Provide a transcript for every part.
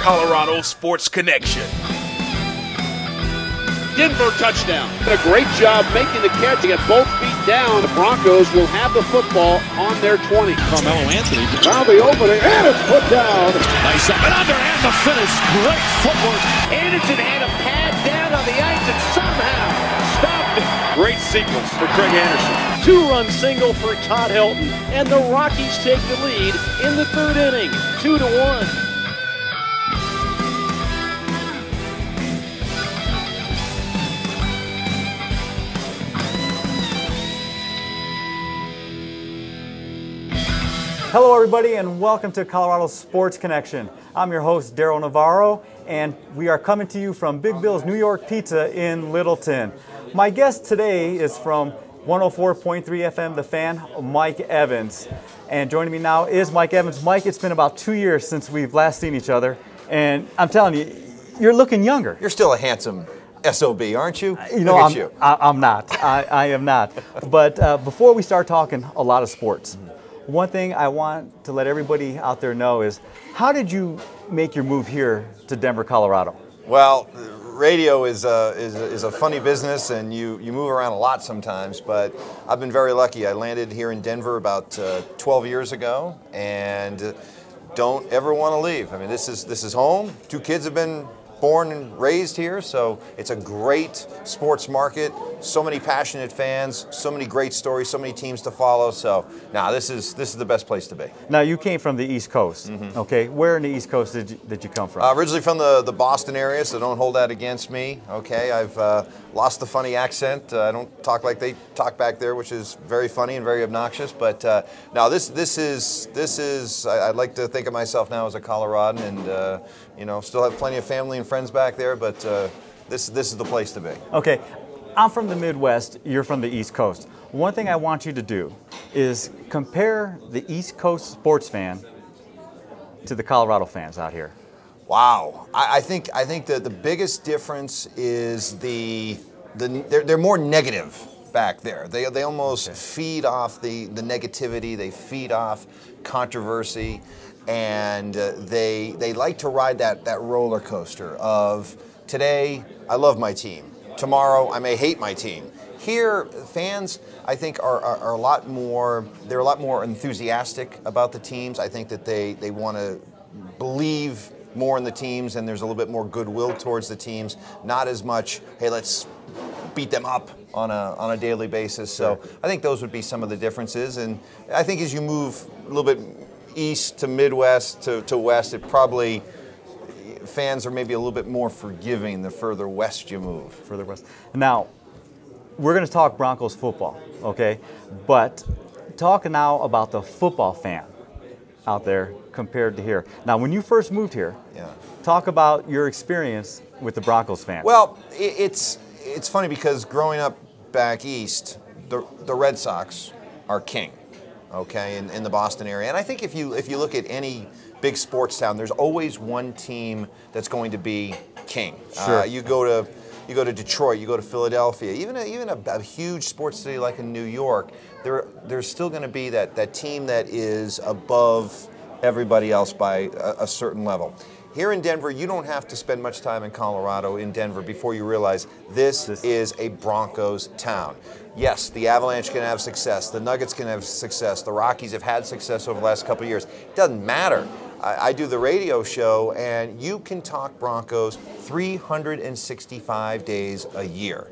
Colorado Sports Connection. Denver touchdown. A great job making the catch. They get both feet down. The Broncos will have the football on their 20. Carmelo Anthony Found the opening, and it's put down. Nice up and under, and the finish. Great footwork. Anderson had a pad down on the ice and somehow stopped it. Great sequence for Craig Anderson. Two-run single for Todd Helton, and the Rockies take the lead in the third inning, 2-1. Hello everybody and welcome to Colorado Sports Connection. I'm your host Daryl Navarro and we are coming to you from Big Bill's New York Pizza in Littleton. My guest today is from 104.3 FM The Fan, Mike Evans. And joining me now is Mike Evans. Mike, it's been about 2 years since we've last seen each other and I'm telling you, you're looking younger. You're still a handsome SOB, aren't you? You know, I'm not. I am not. But before we start talking a lot of sports, one thing I want to let everybody out there know is, how did you make your move here to Denver, Colorado? Well, radio is a funny business, and you move around a lot sometimes. But I've been very lucky. I landed here in Denver about 12 years ago, and don't ever want to leave. I mean, this is home. Two kids have been born and raised here, so it's a great sports market. So many passionate fans, so many great stories, so many teams to follow. So, this is the best place to be. Now, you came from the East Coast, okay? Where in the East Coast did you come from? Originally from the Boston area, so don't hold that against me, okay? I've lost the funny accent. I don't talk like they talk back there, which is very funny and very obnoxious. But now this is. I'd like to think of myself now as a Coloradan, and still have plenty of family and friends back there. But this is the place to be. Okay. I'm from the Midwest, you're from the East Coast. One thing I want you to do is compare the East Coast sports fan to the Colorado fans out here. Wow, I think that the biggest difference is they're more negative back there. They almost feed off the negativity, they feed off controversy, and they like to ride that roller coaster of today I love my team. Tomorrow, I may hate my team. Here, fans, I think, are a lot more. They're a lot more enthusiastic about the teams. I think that they want to believe more in the teams, and there's a little bit more goodwill towards the teams. Not as much, hey, let's beat them up on a daily basis. So I think those would be some of the differences. And I think as you move a little bit east to Midwest to West, it probably. Fans are maybe a little bit more forgiving the further west you move. Further west. Now, we're going to talk Broncos football, okay? But talk now about the football fan out there compared to here. Now, when you first moved here, talk about your experience with the Broncos fan. Well, it's funny because growing up back east, the Red Sox are king, okay, in the Boston area. And I think if you look at any big sports town, there's always one team that's going to be king. Sure. You go to Detroit, you go to Philadelphia, even a huge sports city like in New York, there's still going to be that team that is above everybody else by a certain level. Here in Denver, you don't have to spend much time in Colorado, in Denver, before you realize this is a Broncos town. Yes, the Avalanche can have success, the Nuggets can have success, the Rockies have had success over the last couple of years. It doesn't matter. I do the radio show, and you can talk Broncos 365 days a year.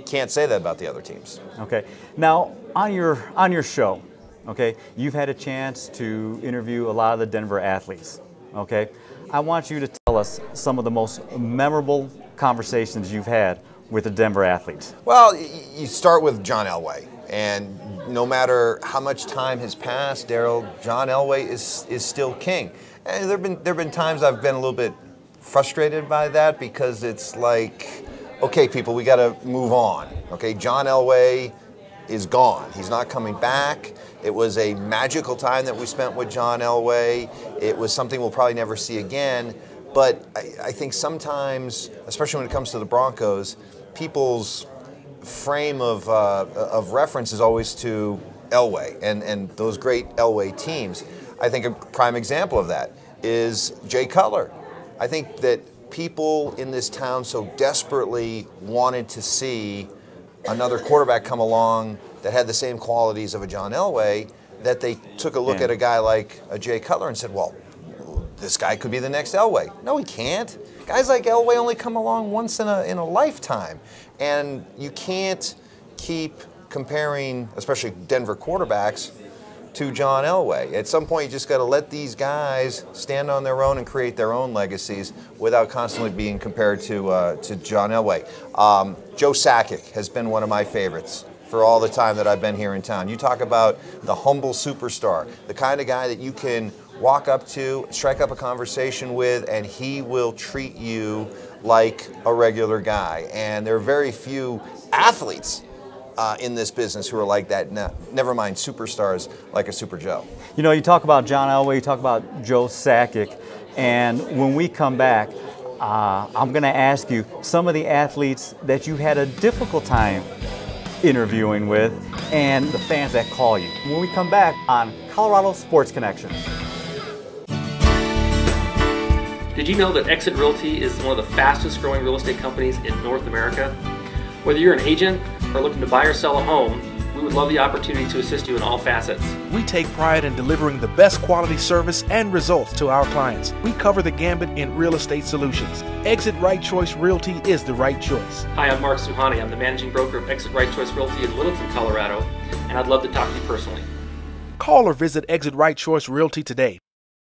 Can't say that about the other teams. Okay. Now, on your show, okay, you've had a chance to interview a lot of the Denver athletes, okay? I want you to tell us some of the most memorable conversations you've had with the Denver athletes. Well, you start with John Elway, and no matter how much time has passed, Daryl, John Elway is still king. And there've been times I've been a little bit frustrated by that because it's like, okay, people, we got to move on. Okay, John Elway is gone. He's not coming back. It was a magical time that we spent with John Elway. It was something we'll probably never see again. But I think sometimes, especially when it comes to the Broncos, people's frame of reference is always to Elway and those great Elway teams. I think a prime example of that is Jay Cutler. I think that people in this town so desperately wanted to see another quarterback come along that had the same qualities of a John Elway that they took a look at a guy like a Jay Cutler and said, well, this guy could be the next Elway. No, he can't. Guys like Elway only come along once in a lifetime. And you can't keep comparing, especially Denver quarterbacks, to John Elway. At some point, you just got to let these guys stand on their own and create their own legacies without constantly being compared to John Elway. Joe Sakic has been one of my favorites for all the time that I've been here in town. You talk about the humble superstar, the kind of guy that you can walk up to, strike up a conversation with, and he will treat you like a regular guy. And there are very few athletes in this business who are like that, never mind superstars like a Super Joe. You know, you talk about John Elway, you talk about Joe Sakic, and when we come back, I'm going to ask you some of the athletes that you had a difficult time interviewing with and the fans that call you. When we come back on Colorado Sports Connection. Did you know that Exit Realty is one of the fastest growing real estate companies in North America? Whether you're an agent or looking to buy or sell a home, we would love the opportunity to assist you in all facets. We take pride in delivering the best quality service and results to our clients. We cover the gambit in real estate solutions. Exit Right Choice Realty is the right choice. Hi, I'm Mark Suhani. I'm the managing broker of Exit Right Choice Realty in Littleton, Colorado, and I'd love to talk to you personally. Call or visit Exit Right Choice Realty today.